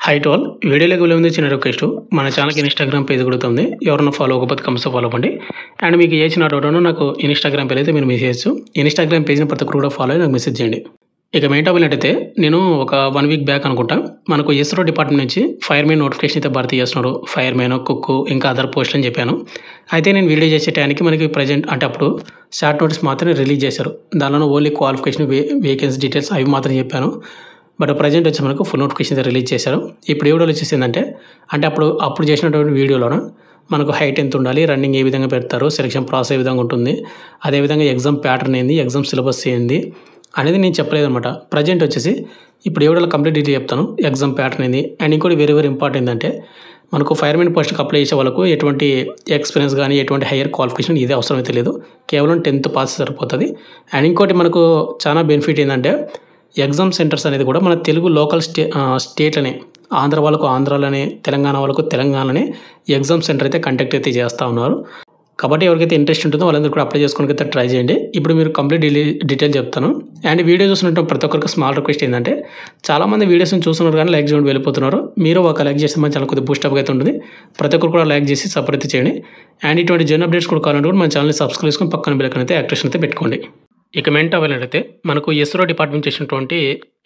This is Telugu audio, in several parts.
హై టు ఆల్ వీడియోలోకి వెళ్ళే ముందు చిన్న రిక్వెస్ట్ మన ఛానల్కి ఇన్స్టాగ్రామ్ పేజ్ కూడా ఉంది. ఎవరన్నా ఫాలో అవ్వకపోతే కంపల్సరీ ఫాలో అవ్వండి. అండ్ మీకు ఏ చిన్న డౌట్ ఉన్నా నాకు ఇన్స్టాగ్రామ్ పేజ్ అయితే మీరు మెసేజ్ చేయొచ్చు. ఇన్స్టాగ్రామ్ పేజ్ని ప్రతి ఒక్కరు కూడా ఫాలో అయ్యి నాకు మెసేజ్ చేయండి. ఇక మెయిన్ టాపిక్ ఏంటంటే నేను ఒక 1 వీక్ బ్యాక్ అనుకుంటా మనకు ఇస్రో డిపార్ట్మెంట్ నుంచి ఫైర్మెన్ నోటిఫికేషన్ అయితే భర్తీ చేస్తున్నారు. ఫైర్మెన్, కుక్కు ఇంకా అదర్ పోస్టులు అని చెప్పాను. అయితే నేను వీడియో చేసే టైంకి మనకి ప్రజెంట్ అంటే అప్పుడు షార్ట్ నోటీస్ మాత్రమే రిలీజ్ చేశారు. దానిలో ఓన్లీ క్వాలిఫికేషన్ వేకెన్సీ డీటెయిల్స్ అవి మాత్రం చెప్పాను. బట్ ప్రజెంట్ వచ్చి మనకు ఫుల్ నోటిఫికేషన్ అయితే రిలీజ్ చేశారు. ఇప్పుడు ఏ వీడియోలో వచ్చేసిందంటే అంటే అప్పుడు చేసినటువంటి వీడియోలోన మనకు హైట్ ఎంత ఉండాలి, రన్నింగ్ ఏ విధంగా పెడతారు, సెలక్షన్ ప్రాసెస్ ఏ విధంగా ఉంటుంది, అదేవిధంగా ఎగ్జామ్ ప్యాటర్న్ ఏంది, ఎగ్జామ్ సిలబస్ ఏంది అనేది నేను చెప్పలేదన్నమాట. ప్రజెంట్ వచ్చేసి ఇప్పుడు ఏ వీడియోలో కంప్లీట్ డీటెయిల్ చెప్తాను. ఎగ్జామ్ ప్యాటర్న్ ఏంది అండ్ ఇంకోటి వెరీ ఇంపార్టెంట్ ఏంటంటే మనకు ఫైర్మెన్ పోస్ట్కి అప్లై చేసే వాళ్ళకు ఎటువంటి ఎక్స్పీరియన్స్ కానీ ఎటువంటి హైయర్ క్వాలిఫికేషన్ ఇదే అవసరం అయితే లేదు. కేవలం 10th పాస్ సరిపోతుంది. అండ్ ఇంకోటి మనకు చాలా బెనిఫిట్ ఏంటంటే ఎగ్జామ్ సెంటర్స్ అనేది కూడా మన తెలుగు లోకల్ స్టేట్లనే ఆంధ్ర వాళ్ళకు ఆంధ్రాలోనే, తెలంగాణ వాళ్ళకు తెలంగాణలోనే ఎగ్జామ్ సెంటర్ అయితే కండక్ట్ అయితే చేస్తూ ఉన్నారు. కాబట్టి ఎవరికైతే ఇంట్రెస్ట్ ఉంటుందో వాళ్ళందరూ కూడా అప్లై చేసుకోవడానికి అయితే ట్రై చేయండి. ఇప్పుడు మీరు కంప్లీట్ డీటెయిల్ చెప్తాను. అండ్ వీడియో చూసినట్టు ప్రతి ఒక్కరికి స్మాల్ రిక్వెస్ట్ ఏంటంటే చాలామంది వీడియోస్ని చూస్తున్నారు కానీ లైక్ చేయడం వెళ్ళిపోతున్నారు. మీరు ఒక లైక్ చేస్తే మన ఛానల్ కొద్దిగా బూస్టప్ అయితే ఉంటుంది. ప్రతి ఒక్కరు కూడా లైక్ చేసి సపోర్ట్ అయితే చేయండి. అండ్ ఇటువంటి జర్న్ అప్డేట్స్ కూడా కావాలంటే కూడా మన ఛానల్ని సబ్స్క్రైబ్ చేసుకొని పక్కన బెల్ ఐకాన్ అయితే యాక్టివేషన్ అయితే పెట్టుకోండి. ఇక మెయిన్ టాపిక్ అయితే మనకు ఇస్రో డిపార్ట్మెంట్ చేసినటువంటి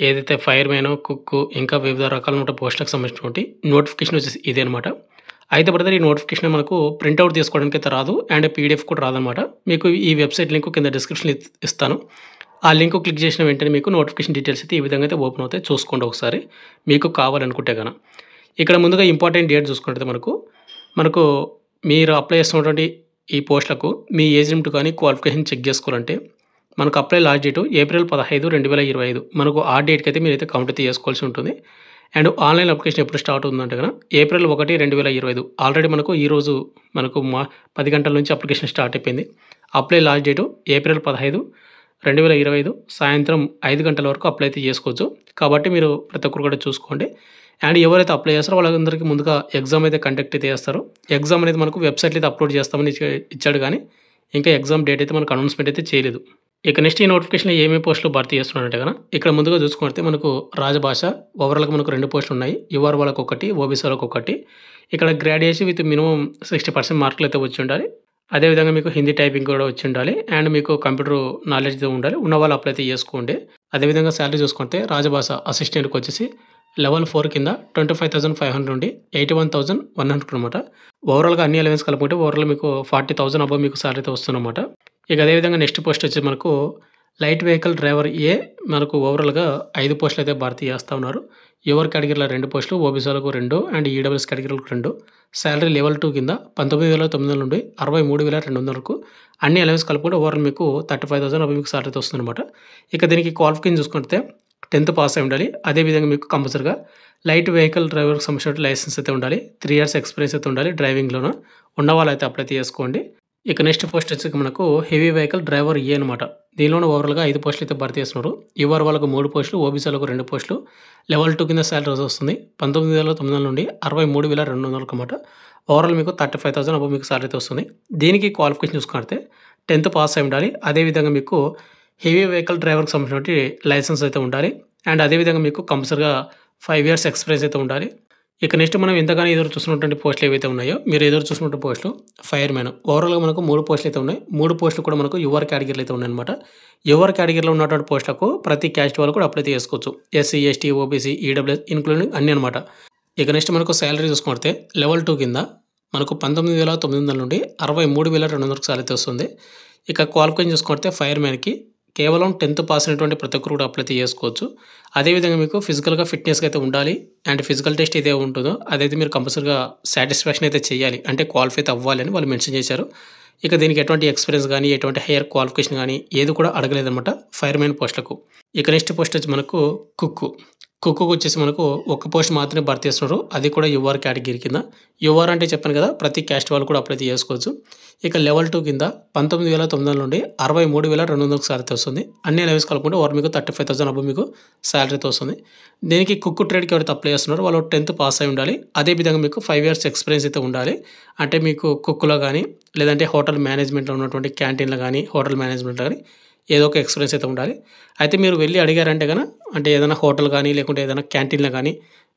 ఏదైతే ఫైర్మెన్, కుక్కు ఇంకా వివిధ రకాల పోస్టులకు సంబంధించినటువంటి నోటిఫికేషన్ వచ్చేసి ఇదే అనమాట. అయితే బ్రదర్ ఈ నోటిఫికేషన్ మనకు ప్రింట్అవుట్ తీసుకోవడానికి అయితే రాదు అండ్ పీడిఎఫ్ కూడా రాదనమాట. మీకు ఈ వెబ్సైట్ లింక్ కింద డిస్క్రిప్షన్ ఇస్తాను. ఆ లింక్ క్లిక్ చేసిన వెంటనే మీకు నోటిఫికేషన్ డీటెయిల్స్ అయితే ఈ విధంగా అయితే ఓపెన్ అవుతాయి. చూసుకోండి ఒకసారి మీకు కావాలనుకుంటే కనుక. ఇక్కడ ముందుగా ఇంపార్టెంట్ డేట్ చూసుకుంటే మనకు మీరు అప్లై చేస్తున్నటువంటి ఈ పోస్టులకు మీ ఏజ్ లిమిట్ కానీ క్వాలిఫికేషన్ చెక్ చేసుకోవాలంటే మనకు అప్లై లాస్ట్ డేటు April 15, 2025. మనకు ఆ డేట్కి అయితే మీరైతే కౌంట్ అయితే చేసుకోవాల్సి ఉంటుంది. అండ్ ఆన్లైన్ అప్లికేషన్ ఎప్పుడు స్టార్ట్ అవుతుందంటే కనుక April 1, 2025. ఆల్రెడీ మనకు ఈరోజు మనకు 10 గంటల నుంచి అప్లికేషన్ స్టార్ట్ అయిపోయింది. అప్లై లాస్ట్ డేటు April 15, 2025 సాయంత్రం 5 గంటల వరకు అప్లై అయితే చేసుకోవచ్చు. కాబట్టి మీరు ప్రతి ఒక్కరు కూడా చూసుకోండి. అండ్ ఎవరైతే అప్లై చేస్తారో వాళ్ళందరికీ ముందుగా ఎగ్జామ్ అయితే కండక్ట్ అయితే చేస్తారు. ఎగ్జామ్ అనేది మనకు వెబ్సైట్లో అయితే అప్లోడ్ చేస్తామని ఇచ్చాడు కానీ ఇంకా ఎగ్జామ్ డేట్ అయితే మనకు అనౌన్స్మెంట్ అయితే చేయలేదు. ఇక నెక్స్ట్ ఈ నోటిఫికేషన్లో ఏమేమి పోస్టులు భర్తీ చేస్తున్నారంటే కనుక ఇక్కడ ముందుగా చూసుకుంటే మనకు రాజభాష ఓవరాల్గా మనకు 2 పోస్టులు ఉన్నాయి. యువర్ వాళ్ళకు ఒకటి, ఓబీసీ వాళ్ళకు ఒకటి. ఇక్కడ గ్రాడ్యుయేషన్ విత్ మినిమం 60% మార్కులు అయితే వచ్చి ఉండాలి. అదేవిధంగా మీకు హిందీ టైపింగ్ కూడా వచ్చి ఉండాలి అండ్ మీకు కంప్యూటర్ నాలెడ్జ్ ఉండాలి. ఉన్న వాళ్ళు అప్లై అయితే చేసుకోండి. అదేవిధంగా శాలరీ చూసుకుంటే రాజభాష అసిస్టెంట్కి వచ్చేసి లెవెల్ 4 కింద 25,500 నుండి 81,100 అనమాట. ఓవరాల్గా అన్ని అలవెన్స్ కలుపుకుంటే ఓవరాల్ మీకు 40,000 అబౌవ్ మీకు శాలరీ అయితే వస్తుందన్నమాట. ఇక అదేవిధంగా నెక్స్ట్ పోస్ట్ వచ్చి మనకు లైట్ వెహికల్ డ్రైవర్ ఏ మనకు ఓవరాల్గా 5 పోస్టులు అయితే భర్తీ చేస్తూ ఉన్నారు. యువర్ కేటగిరీలో 2 పోస్టులు, ఓబీసీ వాళ్ళకు 2 అండ్ ఈడబ్ల్యూఎస్ కేటగిరీలకు 2. శాలరీ లెవెల్ 2 కింద 19,900 నుండి 63,200 అన్ని అలవెన్స్ కలుపుకుంటే ఓవరాల్ మీకు 35,000 అబౌవ్ మీకు శాలరీ అయితే వస్తుందన్నమాట. ఇక దీనికి క్వాలిఫికేషన్ చూసుకుంటే 10th పాస్ అయి ఉండాలి. అదేవిధంగా మీకు కంపల్సరీగా లైట్ వెహికల్ డ్రైవర్కి సంబంధించిన లైసెన్స్ అయితే ఉండాలి. 3 years ఎక్స్పీరియన్స్ అయితే ఉండాలి. డ్రైవింగ్లోనూ ఉన్న వాళ్ళు అయితే అప్లై చేసుకోండి. ఇక నెక్స్ట్ పోస్ట్ వచ్చి మనకు హెవీ వెహికల్ డ్రైవర్ ఏ అనమాట. దీనిలోనే ఓవరాల్గా 5 పోస్టులు అయితే భర్తీ చేస్తున్నారు. యువర్ వాళ్ళకు 3 పోస్టులు, ఓబీసీ వాళ్ళకు 2 పోస్టులు. లెవెల్ 2 కింద శాలరీ వస్తుంది 19,900 నుండి 63,200 అనమాట. ఓవరాల్ మీకు 35,000 అబౌవ్ మీకు శాలరీ అయితే వస్తుంది. దీనికి క్వాలిఫికేషన్ చూసుకుంటే 10th పాస్ అయి ఉండాలి. అదేవిధంగా మీకు హెవీ వెహికల్ డ్రైవర్కి సంబంధించినటువంటి లైసెన్స్ అయితే ఉండాలి అండ్ అదేవిధంగా మీకు కంపల్సరీగా 5 years ఎక్స్పీరియన్స్ అయితే ఉండాలి. ఇక నెక్స్ట్ మనం ఎంతగానో ఎదురు చూస్తున్నటువంటి పోస్టులు ఏవైతే ఉన్నాయో మీరు ఎదురు చూస్తున్నటువంటి పోస్టులు ఫైర్మెన్ ఓవరాల్గా మనకు 3 పోస్టులు అయితే ఉన్నాయి. 3 పోస్టులు కూడా మనకు యువర్ కేటగిరీలో అయితే ఉన్నాయన్నమాట. యువర్ కేటగిరీలో ఉన్నటువంటి పోస్టులకు ప్రతి క్యాస్ట్ వాళ్ళు కూడా అప్లై చేసుకోవచ్చు. SC, ST, OBC, EWS including అన్నీ అనమాట. ఇక నెక్స్ట్ మనకు శాలరీ చూసుకుంటే లెవెల్ 2 కింద మనకు 19,900 నుండి 63,200 శాలరీ వస్తుంది. ఇక క్వాలిఫికేషన్ చూసుకుంటే ఫైర్మెన్కి కేవలం 10th పాస్ అయినటువంటి ప్రతి ఒక్కరు కూడా అప్లై చేసుకోవచ్చు. అదేవిధంగా మీకు ఫిజికల్గా ఫిట్నెస్గా అయితే ఉండాలి అండ్ ఫిజికల్ టెస్ట్ ఏదే ఉంటుందో అదైతే మీరు కంపల్సరీగా సాటిస్ఫాక్షన్ అయితే చేయాలి, అంటే క్వాలిఫై అయితే అవ్వాలి అని వాళ్ళు మెన్షన్ చేశారు. ఇక దీనికి ఎటువంటి ఎక్స్పీరియన్స్ కానీ ఎటువంటి హైయర్ క్వాలిఫికేషన్ కానీ ఏది కూడా అడగలేదన్నమాట ఫైర్మెన్ పోస్టులకు. ఇక నెక్స్ట్ పోస్ట్ వచ్చి మనకు కుక్కు వచ్చేసి మనకు 1 పోస్ట్ మాత్రమే భర్తీ చేస్తున్నారు. అది కూడా యువర్ కేటగిరీ కింద. యువర్ అంటే చెప్పాను కదా ప్రతి క్యాస్ట్ వాళ్ళు కూడా అప్లై చేసుకోవచ్చు. ఇక లెవెల్ 2 కింద 19,900 నుండి 63,200 శాలరీ వస్తుంది. అన్ని లెవెల్స్ కలుపుకుంటే ఓవర్ మీకు 35,000 అబౌవ్ మీకు శాలరీ అయితే వస్తుంది. దీనికి కుక్కు ట్రేడ్కి ఎవరైతే అప్లై చేస్తున్నారో వాళ్ళు 10th పాస్ అయి ఉండాలి. అదేవిధంగా మీకు 5 years ఎక్స్పీరియన్స్ అయితే ఉండాలి. అంటే మీకు కుక్కులో కానీ లేదంటే హోటల్ మేనేజ్మెంట్లో ఉన్నటువంటి క్యాంటీన్లో కానీ హోటల్ మేనేజ్మెంట్లో కానీ ఏదో ఒక ఎక్స్పీరియన్స్ అయితే ఉండాలి. అయితే మీరు వెళ్ళి అడిగారంటే కనుక అంటే ఏదైనా హోటల్ కానీ లేకుంటే ఏదైనా క్యాంటీన్లో కానీ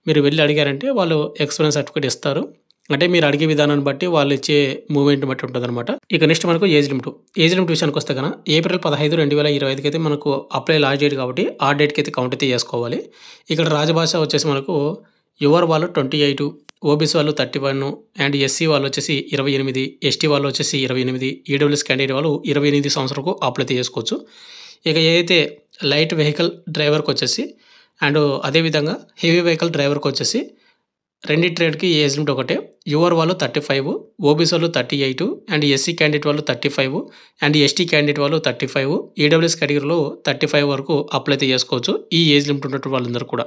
మీరు వెళ్లి అడిగారంటే వాళ్ళు ఎక్స్‌పీరియన్స్ సర్టిఫికేట్ ఇస్తారు. అంటే మీరు అడిగే విధానాన్ని బట్టి వాళ్ళు ఇచ్చే మూవ్‌మెంట్‌ని బట్టి ఉంటదనమాట. ఇక నెక్స్ట్ మనకు ఏజ్ లిమిట్. ఏజ్ లిమిట్ విషయానికొస్తే గన ఏప్రిల్ 15, 2025 అయితే మనకు అప్లై లాస్ట్ డేట్ కాబట్టి ఆ డేట్‌కి అయితే కౌంట్ అయితే చేసుకోవాలి. ఇక్కడ రాజభాష వచ్చేసి మనకు యువర్ వాళ్ళు 28, ఓబీసీ వాళ్ళు 31 అండ్ ఎస్సీ వాళ్ళు వచ్చేసి 28, ఎస్టీ వాళ్ళు వచ్చేసి 28, ఈడబ్ల్యూఎస్ క్యాండిడేట్ వాళ్ళు 28 సంవత్సరాల వరకు అప్లై అయితే చేసుకోవచ్చు. ఇక ఏదైతే లైట్ వెహికల్ డ్రైవర్‌కొచ్చేసి అండ్ అదేవిధంగా హెవీ వెహికల్ డ్రైవర్‌కొచ్చేసి రెండిటి ట్రేడ్‌కి ఏజ్ లిమిట్ ఒకటే. యువర్ వాళ్ళు 35, ఓబీసీ వాళ్ళు 38 అండ్ ఎస్సీ క్యాండిడేట్ వాళ్ళు 35 అండ్ ఎస్టీ క్యాండిడేట్ వాళ్ళు 35, ఈడబ్ల్యూఎస్ కేటగిరీలో 35 వరకు అప్లై అయితే చేసుకోవచ్చు. ఈ ఏజ్ లిమిట్ ఉన్నటువంటి వాళ్ళందరూ కూడా.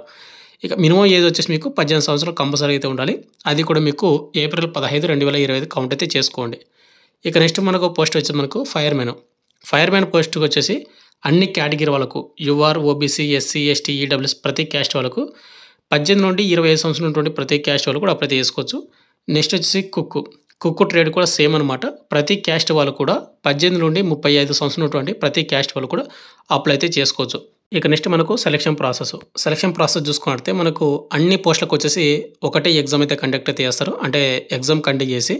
ఇక మినిమమ్ ఏజ్ వచ్చేసి మీకు 18 సంవత్సరాలు కంపల్సరీ అయితే ఉండాలి. అది కూడా మీకు ఏప్రిల్ 15, 2025 కౌంట్ అయితే చేసుకోండి. ఇక నెక్స్ట్ మనకు పోస్ట్ వచ్చేసి మనకు ఫైర్‌మెన్. ఫైర్‌మెన్ పోస్ట్‌కొచ్చేసి అన్ని కేటగిరీ వాళ్ళకు UR, OBC, SC, ST, EWS ప్రతి క్యాస్ట్ వాళ్ళకు 18 నుండి 25 సంవత్సరాలు ఉన్నటువంటి ప్రతి క్యాస్ట్ వాళ్ళు కూడా అప్లై చేసుకోవచ్చు. నెక్స్ట్ వచ్చేసి కుక్కు ట్రేడ్ కూడా సేమ్ అనమాట. ప్రతి క్యాస్ట్ వాళ్ళు కూడా 18 నుండి 35 సంవత్సరాలు ఉన్నటువంటి ప్రతి క్యాస్ట్ వాళ్ళు కూడా అప్లై అయితే చేసుకోవచ్చు. ఇక నెక్స్ట్ మనకు సెలక్షన్ ప్రాసెస్. సెలక్షన్ ప్రాసెస్ చూసుకున్నట్లయితే మనకు అన్ని పోస్టులకు వచ్చేసి ఒకటే ఎగ్జామ్ అయితే కండక్ట్ అయితే చేస్తారు. అంటే ఎగ్జామ్ కండక్ట్ చేసి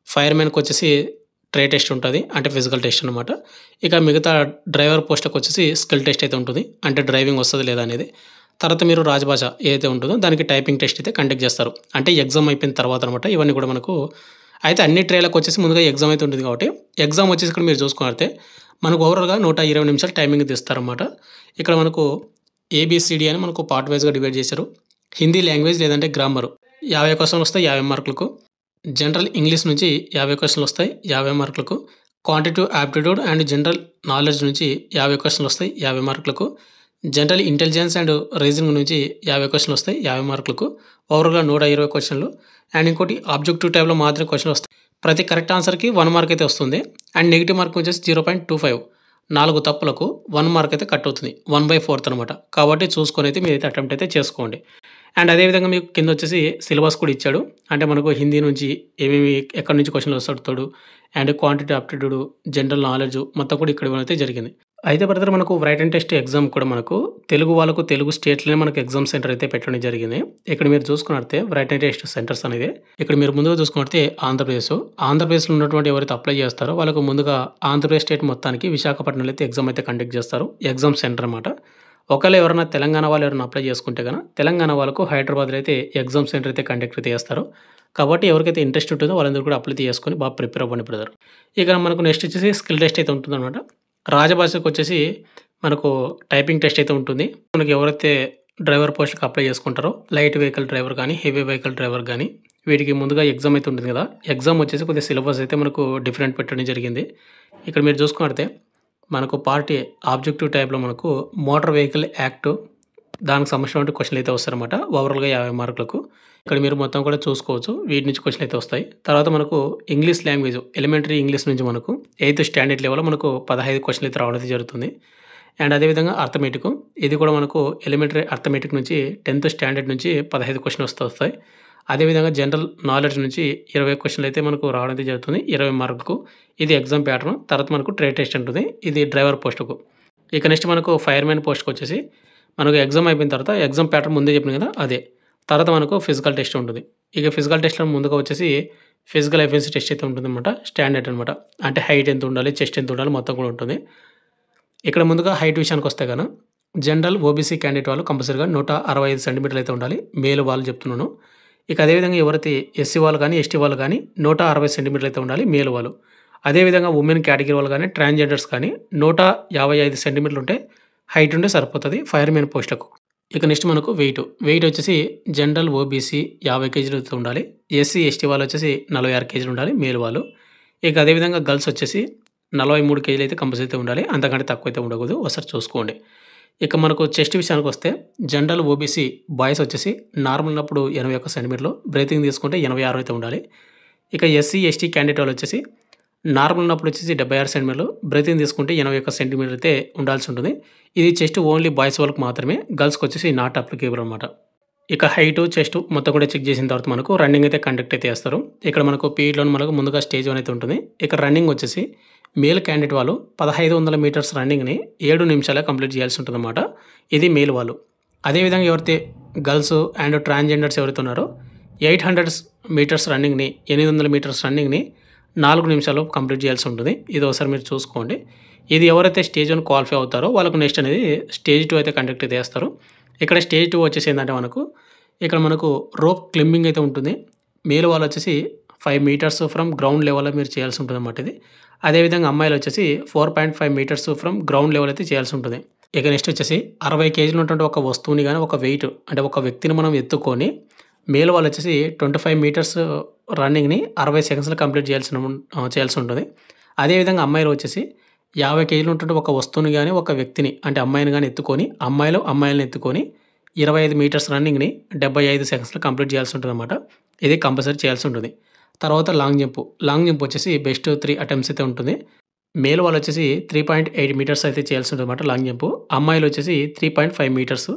ఫైర్‌మెన్‌కి వచ్చేసి ట్రేడ్ టెస్ట్ ఉంటది. అంటే ఫిజికల్ టెస్ట్ అనమాట. ఇక మిగతా డ్రైవర్ పోస్ట్‌కి వచ్చేసి స్కిల్ టెస్ట్ అయితే ఉంటుంది. అంటే డ్రైవింగ్ వస్తదా లేదా అనేది. తర్వాత మీరు రాజభాష ఏదైతే ఉంటుందో దానికి టైపింగ్ టెస్ట్ అయితే కండక్ట్ చేస్తారు. అంటే ఎగ్జామ్ అయిపోయిన తర్వాత అనమాట. ఇవన్నీ కూడా మనకు అయితే అన్ని ట్రేలకు వచ్చేసి ముందుగా ఎగ్జామ్ అయితే ఉంటుంది కాబట్టి ఎగ్జామ్ వచ్చేసి ఇక్కడ మీరు చూసుకున్నట్లయితే మనకు ఓవరాల్‌గా 120 నిమిషాలు టైమింగ్ అయితే ఇస్తారనమాట. ఇక్కడ మనకు ఏబీసీడీ అని మనకు పార్ట్ వైస్‌గా డివైడ్ చేశారు. హిందీ లాంగ్వేజ్ లేదంటే గ్రామర్ 50 క్వెషన్‌లు వస్తాయి 50 మార్కులకు. జనరల్ ఇంగ్లీష్ నుంచి 50 క్వెషన్‌లు వస్తాయి 50 మార్కులకు. Quantitative aptitude and general knowledge నుంచి 50 క్వెషన్‌లు వస్తాయి 50 మార్కులకు. జనరల్ ఇంటెలిజెన్స్ అండ్ రీజనింగ్ నుంచి 50 క్వెషన్‌లు వస్తాయి 50 మార్కులకు. ఓవరాల్‌గా 120 క్వెషన్‌లు. అండ్ ఇంకోటి ఆబ్జెక్టివ్ టైప్‌లో మాత్రమే క్వెషన్‌లు వస్తాయి. ప్రతి కరెక్ట్ ఆన్సర్‌కి 1 మార్క్ అయితే వస్తుంది. అండ్ నెగెటివ్ మార్క్ వచ్చేసి 0.25. 4 తప్పులకు 1 మార్క్ అయితే కట్ అవుతుంది. 1/4 అనమాట. కాబట్టి చూసుకొని అయితే మీరైతే అటెంప్ట్ అయితే చేసుకోండి. అండ్ అదేవిధంగా మీకు కింద వచ్చేసి సిలబస్ కూడా ఇచ్చాడు. అంటే మనకు హిందీ నుంచి ఏమేమి ఎక్కడి నుంచి క్వెషన్‌లు వస్తాడు and quantity aptitude, general knowledge మొత్తం కూడా ఇక్కడ ఇవ్వడం అయితే జరిగింది. అయితే బ్రదర్ మనకు రైటన్ టెస్ట్ ఎగ్జామ్ కూడా మనకు తెలుగు వాళ్ళకు తెలుగు స్టేట్‌లోనే మనకు ఎగ్జామ్ సెంటర్ అయితే పెట్టడం జరిగింది. ఇక్కడ మీరు చూసుకున్నట్లయితే రైటన్ టెస్ట్ సెంటర్స్ అనేది ఇక్కడ మీరు ముందుగా చూసుకున్నట్లయితే ఆంధ్రప్రదేశ్‌లో ఉన్నటువంటి ఎవరైతే అప్లై చేస్తారో వాళ్ళకు ముందుగా ఆంధ్రప్రదేశ్ స్టేట్ మొత్తానికి విశాఖపట్నంలో అయితే ఎగ్జామ్ అయితే కండక్ట్ చేస్తారు. ఎగ్జామ్ సెంటర్ అనమాట. ఒకవేళ ఎవరైనా తెలంగాణ వాళ్ళు ఎవరైనా అప్లై చేసుకుంటే గన తెలంగాణ వాళ్ళకు హైదరాబాద్‌లో అయితే ఎగ్జామ్ సెంటర్ అయితే కండక్ట్ అయితే చేస్తారు. కాబట్టి ఎవరికైతే ఇంట్రెస్ట్ ఉంటుందో వాళ్ళందరూ కూడా అప్లై చేసుకొని బాగా ప్రిపేర్ అవ్వండి బ్రదర్. ఇక మనకు నెక్స్ట్ వచ్చేసి స్కిల్ టెస్ట్ అయితే ఉంటుందన్నమాట. రాజభాషకు వచ్చేసి మనకు టైపింగ్ టెస్ట్ అయితే ఉంటుంది. మనకు ఎవరైతే డ్రైవర్ పోస్ట్‌కి అప్లై చేసుకుంటారో లైట్ వెహికల్ డ్రైవర్ కానీ, హెవీ వెహికల్ డ్రైవర్ కానీ వీటికి ముందుగా ఎగ్జామ్ అయితే ఉంటుంది కదా! ఎగ్జామ్ వచ్చేసి కొద్దిగా సిలబస్ అయితే మనకు డిఫరెంట్ పెట్టడం జరిగింది. ఇక్కడ మీరు చూసుకున్నట్లయితే మనకు పార్ట్ ఏ ఆబ్జెక్టివ్ టైప్‌లో మనకు మోటార్ వెహికల్ యాక్ట్ దానికి సంబంధించినటువంటి క్వెషన్‌లు అయితే వస్తాయన్నమాట. ఓవరాల్‌గా 50 మార్కులకు. ఇక్కడ మీరు మొత్తం కూడా చూసుకోవచ్చు. వీటి నుంచి క్వెషన్‌లు అయితే వస్తాయి. తర్వాత మనకు ఇంగ్లీష్ లాంగ్వేజ్ ఎలిమెంటరీ ఇంగ్లీష్ నుంచి మనకు 8థ్ స్టాండర్డ్ లెవెల్‌లో మనకు 15 క్వెషన్‌లు అయితే రావడం అయితే జరుగుతుంది. అండ్ అదేవిధంగా అర్థమెటిక్ ఇది కూడా మనకు ఎలిమెంటరీ అర్థమెటిక్ నుంచి 10థ్ స్టాండర్డ్ నుంచి 15 క్వెషన్‌లు వస్తాయి. అదేవిధంగా జనరల్ నాలెడ్జ్ నుంచి 20 క్వెషన్‌లు అయితే మనకు రావడం అయితే జరుగుతుంది. 20 మార్కులకు. ఇది ఎగ్జామ్ ప్యాటర్న్. తర్వాత మనకు ట్రేడ్ టెస్ట్ ఉంటుంది. ఇది డ్రైవర్ పోస్ట్‌కు. ఇక నెక్స్ట్ మనకు ఫైర్‌మెన్ పోస్ట్‌కొచ్చేసి మనకు ఎగ్జామ్ అయిపోయిన తర్వాత ఎగ్జామ్ ప్యాటర్న్ ముందే చెప్పాను కదా! అదే. తర్వాత మనకు ఫిజికల్ టెస్ట్ ఉంటుంది. ఇక ఫిజికల్ టెస్ట్‌లో ముందుగా వచ్చేసి ఫిజికల్ ఎఫిషియన్సీ టెస్ట్ అయితే ఉంటుందన్నమాట. స్టాండర్డ్ అనమాట. అంటే హైట్ ఎంత ఉండాలి, చెస్ట్ ఎంత ఉండాలి మొత్తం కూడా ఉంటుంది. ఇక్కడ ముందుగా హైట్ విషయానికొస్తే గన జనరల్, ఓబీసీ క్యాండిడేట్ వాళ్ళు కంపల్సరీగా 165 సెంటీమీటర్లు అయితే ఉండాలి. మేల్ వాళ్ళు చెప్తున్నాను. ఇక అదేవిధంగా ఎవరైతే ఎస్సీ వాళ్ళు కానీ, ఎస్టీ వాళ్ళు కానీ 160 సెంటీమీటర్లు అయితే ఉండాలి మేల్ వాళ్ళు. అదేవిధంగా ఉమెన్ కేటగిరీ వాళ్ళు కానీ, ట్రాన్స్‌జెండర్స్ కానీ 155 సెంటీమీటర్లు ఉంటే హైట్ ఉంటే సరిపోతది ఫైర్‌మెన్ పోస్ట్‌లకు. ఇక నెక్స్ట్ మనకు వెయిట్ వచ్చేసి జనరల్, ఓబీసీ 50 కేజీలు అయితే ఉండాలి. ఎస్సీ, ఎస్టీ వాళ్ళు వచ్చేసి 46 కేజీలు ఉండాలి మేల్ వాళ్ళు. ఇక అదేవిధంగా గర్ల్స్ వచ్చేసి 43 కేజీలు అయితే కంపల్సరీ అయితే ఉండాలి. అంతకంటే తక్కువ అయితే ఉండకూడదు. ఒకసారి చూసుకోండి. ఇక మనకు చెస్ట్ విషయానికొస్తే జనరల్, ఓబీసీ బాయ్స్ వచ్చేసి నార్మల్ ఉన్నప్పుడు 81 సెంటీమీటర్లు, బ్రీతింగ్ తీసుకుంటే 86 అయితే ఉండాలి. ఇక ఎస్సీ, ఎస్టీ క్యాండిడేట్ వాళ్ళు వచ్చేసి నార్మల్ ఉన్నప్పుడు వచ్చేసి 76 సెంటీమీటర్లు, బ్రీతింగ్ తీసుకుంటే 81 సెంటీమీటర్లు అయితే ఉండాల్సి ఉంటుంది. ఇది చెస్ట్ ఓన్లీ బాయ్స్ వాళ్ళకి మాత్రమే. గర్ల్స్‌కి వచ్చేసి నాట్ అప్లికేబుల్ అనమాట. ఇక హైటు, చెస్ట్ మొత్తం కూడా చెక్ చేసిన తర్వాత మనకు రన్నింగ్ అయితే కండక్ట్ అయితే చేస్తారు. ఇక్కడ మనకు పీఈటీలోనే మనకు ముందుగా స్టేజ్ 1 అయితే ఉంటుంది. ఇక్కడ రన్నింగ్ వచ్చేసి మేల్ క్యాండిడేట్ వాళ్ళు 1500 మీటర్స్ రన్నింగ్‌ని 7 నిమిషాలే కంప్లీట్ చేయాల్సి ఉంటుందన్నమాట. ఇది మేల్ వాళ్ళు. అదేవిధంగా ఎవరైతే గర్ల్స్ అండ్ ట్రాన్స్జెండర్స్ ఎవరైతే ఉన్నారో 800 మీటర్స్ రన్నింగ్‌ని 800 మీటర్స్ రన్నింగ్‌ని 4 నిమిషాల్లో కంప్లీట్ చేయాల్సి ఉంటుంది. ఇది ఒకసారి మీరు చూసుకోండి. ఇది ఎవరైతే స్టేజ్ 1 క్వాలిఫై అవుతారో వాళ్ళకు నెక్స్ట్ అనేది స్టేజ్ 2 అయితే కండక్ట్ అయితే చేస్తారు. ఇక్కడ స్టేజ్ 2 వచ్చేసి ఏందంటే మనకు రోప్ క్లైంబింగ్ అయితే ఉంటుంది. మేల్ వాళ్ళు వచ్చేసి 5 మీటర్స్ ఫ్రమ్ గ్రౌండ్ లెవెల్‌లో మీరు చేయాల్సి ఉంటుందన్నమాట ఇది. అదేవిధంగా అమ్మాయిలు వచ్చేసి 4.5 మీటర్స్ ఫ్రమ్ గ్రౌండ్ లెవెల్ అయితే చేయాల్సి ఉంటుంది. ఇక నెక్స్ట్ వచ్చేసి 60 కేజీలు ఉన్నటువంటి ఒక వస్తువుని గాని, ఒక వెయిట్ అంటే ఒక వ్యక్తిని మనం ఎత్తుకొని మేల్ వాళ్ళు వచ్చేసి 25 మీటర్స్ రన్నింగ్‌ని 60 సెకండ్స్‌లో కంప్లీట్ చేయాల్సి ఉంటుంది. అదేవిధంగా అమ్మాయిలు వచ్చేసి 50 కేజీలు ఉన్నటువంటి ఒక వస్తువుని గాని, ఒక వ్యక్తిని అంటే అమ్మాయిని గాని ఎత్తుకొని అమ్మాయిలని ఎత్తుకొని 25 మీటర్స్ రన్నింగ్‌ని 75 సెకండ్స్‌లో కంప్లీట్ చేయాల్సి ఉంటుందన్నమాట. ఇది కంపల్సరీ చేయాల్సి ఉంటుంది. తర్వాత లాంగ్ జంప్. లాంగ్ జంప్ వచ్చేసి బెస్ట్ 3 అటెంప్ట్స్ అయితే ఉంటుంది. మేల్ వాళ్ళు వచ్చేసి 3.8 మీటర్స్ అయితే చేయాల్సి ఉంటుందన్నమాట లాంగ్ జంప్. అమ్మాయిలు వచ్చేసి 3.5 మీటర్స్.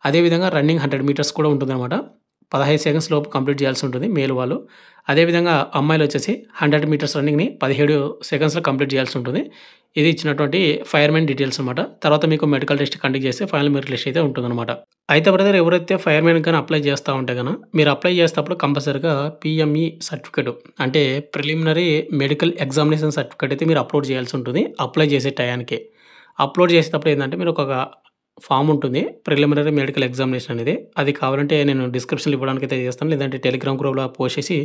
అదేవిధంగా రన్నింగ్ 100 మీటర్స్ కూడా ఉంటుందన్నమాట. 15 సెకండ్స్ లోపు కంప్లీట్ చేయాల్సి ఉంటుంది మేల్ వాళ్ళు. అదేవిధంగా అమ్మాయిలు వచ్చేసి 100 మీటర్స్ రన్నింగ్‌ని 17 సెకండ్స్‌లో కంప్లీట్ చేయాల్సి ఉంటుంది. ఇది ఇచ్చినటువంటి ఫైర్‌మెన్ డీటెయిల్స్ అనమాట. తర్వాత మీకు మెడికల్ టెస్ట్ కండక్ట్ చేస్తే ఫైనల్ మెరిట్ లిస్ట్ అయితే ఉంటుందన్నమాట. అయితే బ్రదర్ ఎవరైతే ఫైర్‌మెన్‌కి గాని అప్లై చేస్తా ఉంటే మీరు అప్లై చేసేటప్పుడు కంపల్సరీగా పీఎంఈ సర్టిఫికేట్ అంటే ప్రిలిమినరీ మెడికల్ ఎగ్జామినేషన్ సర్టిఫికేట్ అయితే మీరు అప్లోడ్ చేయాల్సి ఉంటుంది అప్లై చేసే టయానికే. అప్లోడ్ చేసేటప్పుడు ఏందంటే మీరు ఒక ఫామ్ ఉంటుంది. ప్రిలిమినరీ మెడికల్ ఎగ్జామినేషన్ అనేది. అది కావాలంటే నేను డిస్క్రిప్షన్‌లో ఇవ్వడానికైతే చేస్తాను. లేదంటే టెలిగ్రామ్ గ్రూప్‌లో పోస్ట్ చేసి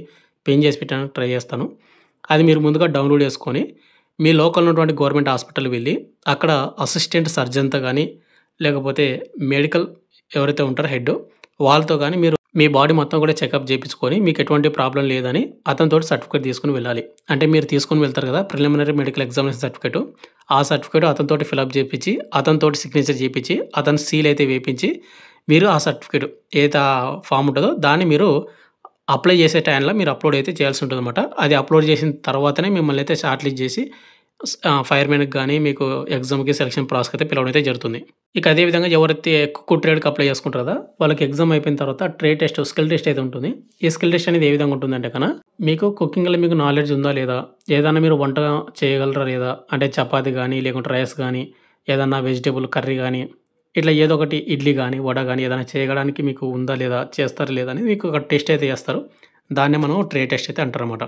పిన్ చేసి పెట్టడానికి ట్రై చేస్తాను. అది మీరు ముందుగా డౌన్‌లోడ్ చేసుకొని మీ లోకల్‌లో ఉన్నటువంటి గవర్నమెంట్ హాస్పిటల్‌కి వెళ్లి అక్కడ అసిస్టెంట్ సర్జన్‌తో గాని, లేకపోతే మెడికల్ ఎవరైతే ఉంటారో హెడ్ వాళ్ళతో గాని మీరు మీ బాడీ మొత్తం కూడా చెకప్ చేపించుకొని మీకు ఎటువంటి ప్రాబ్లమ్ లేదని అతనితోటి సర్టిఫికేట్ తీసుకొని వెళ్ళాలి. అంటే మీరు తీసుకొని వెళ్తారు కదా! Preliminary medical examination certificate. ఆ సర్టిఫికేట్ అతనితోటి ఫిలప్ చేపించి, అతనితోటి సిగ్నేచర్ చేపించి, అతని సీల్ అయితే వేపించి, మీరు ఆ సర్టిఫికేట్ ఏదైతే ఆ ఫామ్ ఉంటదో దాన్ని మీరు అప్లై చేసే టైంలో మీరు అప్లోడ్ అయితే చేయాల్సి ఉంటుందన్నమాట. అది అప్లోడ్ చేసిన తర్వాతనే మిమ్మల్ని అయితే షార్ట్ లిస్ట్ చేసి ఫైర్‌మెన్‌కి గాని మీకు ఎగ్జామ్‌కి సెలక్షన్ ప్రాసెస్‌కి అయితే పిలవడం అయితే జరుగుతుంది. ఇక అదే విధంగా ఎవరైతే కుక్కు ట్రేడ్‌కి అప్లై చేసుకుంటారో కదా! వాళ్ళకి ఎగ్జామ్ అయిపోయిన తర్వాత ట్రేడ్ టెస్ట్, స్కిల్ టెస్ట్ అయితే ఉంటుంది. ఈ స్కిల్ టెస్ట్ అనేది ఏ విధంగా ఉంటుందంటే మీకు కుకింగ్‌లో మీకు నాలెడ్జ్ ఉందా లేదా? ఏదైనా మీరు వంట చేయగలరా లేదా? అంటే చపాతీ గాని, లేకుంటే రైస్ గాని, ఏదన్నా వెజిటబుల్ కర్రీ గాని, ఇట్లా ఏదో ఒకటి ఇడ్లీ గాని, వడ గాని ఏదైనా చేయడానికి మీకు ఉందా లేదా? చేస్తారా లేదా? అని మీకు ఒక టెస్ట్ అయితే చేస్తారు. దాన్నే మనం ట్రేడ్ టెస్ట్ అయితే అంటారన్నమాట.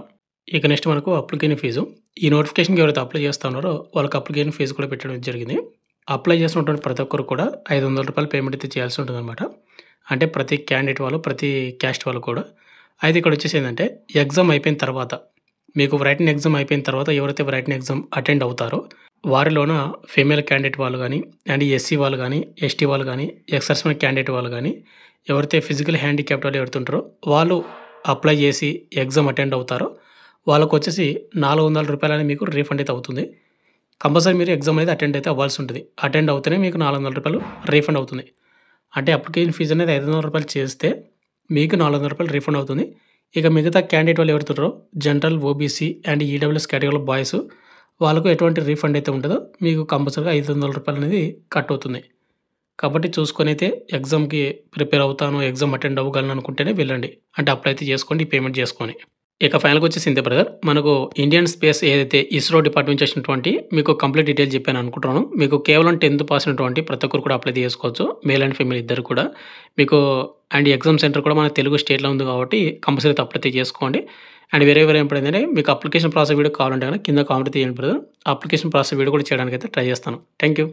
ఇక నెక్స్ట్ మనకు అప్లికేషన్ ఫీజు. ఈ నోటిఫికేషన్‌కి ఎవరైతే అప్లై చేస్తా ఉన్నారో వాళ్ళకి అప్లికేషన్ ఫీజు కూడా పెట్టడం జరిగింది. అప్లై చేసినటువంటి ప్రతి ఒక్కరు కూడా రూ. 500 పేమెంట్ అయితే చేయాల్సి ఉంటుందన్నమాట. అంటే ప్రతి క్యాండిడేట్ వాళ్ళు, ప్రతి క్యాస్ట్ వాళ్ళు కూడా. అయితే ఇక్కడ వచ్చేసి ఏందంటే ఎగ్జామ్ అయిపోయిన తర్వాత మీకు రైటింగ్ ఎగ్జామ్ అయిపోయిన తర్వాత ఎవరైతే రైటింగ్ ఎగ్జామ్ అటెండ్ అవుతారో వారిలోన ఫీమేల్ క్యాండిడేట్ వాళ్ళు గాని, అండ్ ఎస్సీ వాళ్ళు గాని, ఎస్టీ వాళ్ళు గాని, ఎక్స్ సర్వీస్‌మెన్ క్యాండిడేట్ వాళ్ళు గాని, ఎవరైతే ఫిజికల్ హ్యాండిక్యాప్డ్ వాళ్ళు ఎవరైతే ఉంటారో వాళ్ళు అప్లై చేసి ఎగ్జామ్ అటెండ్ అవుతారో వాళ్ళకొచ్చేసి రూ. 400 అనేది మీకు రీఫండ్ అయితే అవుతుంది. కంపల్సరీ మీరు ఎగ్జామ్ అనేది అటెండ్ అయితే అవ్వాల్సి ఉంటుంది. అటెండ్ అవుతేనే మీకు రూ. 400 రీఫండ్ అవుతుంది. అంటే అప్లికేషన్ ఫీజు అనేది రూ. 500 చేస్తే మీకు రూ. 400 రీఫండ్ అవుతుంది. ఇక మిగతా క్యాండిడేట్ వాళ్ళు ఎవరైతే ఉన్నారో జనరల్, ఓబీసీ అండ్ ఈడబ్ల్యూఎస్ కేటగిరీలో బాయ్స్ వాళ్ళకు ఎటువంటి రీఫండ్ అయితే ఉంటదో మీకు కంపల్సరీగా రూ. 500 అనేది కట్ అవుతుంది. కాబట్టి చూసుకొని అయితే ఎగ్జామ్‌కి ప్రిపేర్ అవుతాను, ఎగ్జామ్ అటెండ్ అవ్వగలను అనుకుంటేనే వెళ్ళండి. అంటే అప్లై అయితే చేసుకోండి పేమెంట్ చేసుకొని. ఇక ఫైనల్‌గా వచ్చేసి ఇంతే బ్రదర్. మనకు ఇండియన్ స్పేస్ ఏదైతే ఇస్రో డిపార్ట్‌మెంట్ చేసినటువంటి మీకు కంప్లీట్ డీటెయిల్స్ చెప్పాను అనుకుంటున్నాను. మీకు కేవలం 10th పాస్ అయినటువంటి ప్రతి ఒక్కరు కూడా అప్లై చేసుకోవచ్చు. మేల్ అండ్ ఫీమేల్ ఇద్దరు కూడా. మీకు అండ్ ఎగ్జామ్ సెంటర్ కూడా మన తెలుగు స్టేట్‌లో ఉంది కాబట్టి కంపల్సరీ అప్లై అయితే చేసుకోండి. అండ్ వేరే ఏంటంటే మీకు అప్లికేషన్ ప్రాసెస్ వీడియో కావాలంటే కింద కామెంట్ చేయండి బ్రదర్. అప్లికేషన్ ప్రాసెస్ వీడియో కూడా చేయడానికైతే ట్రై చేస్తాను. Thank you.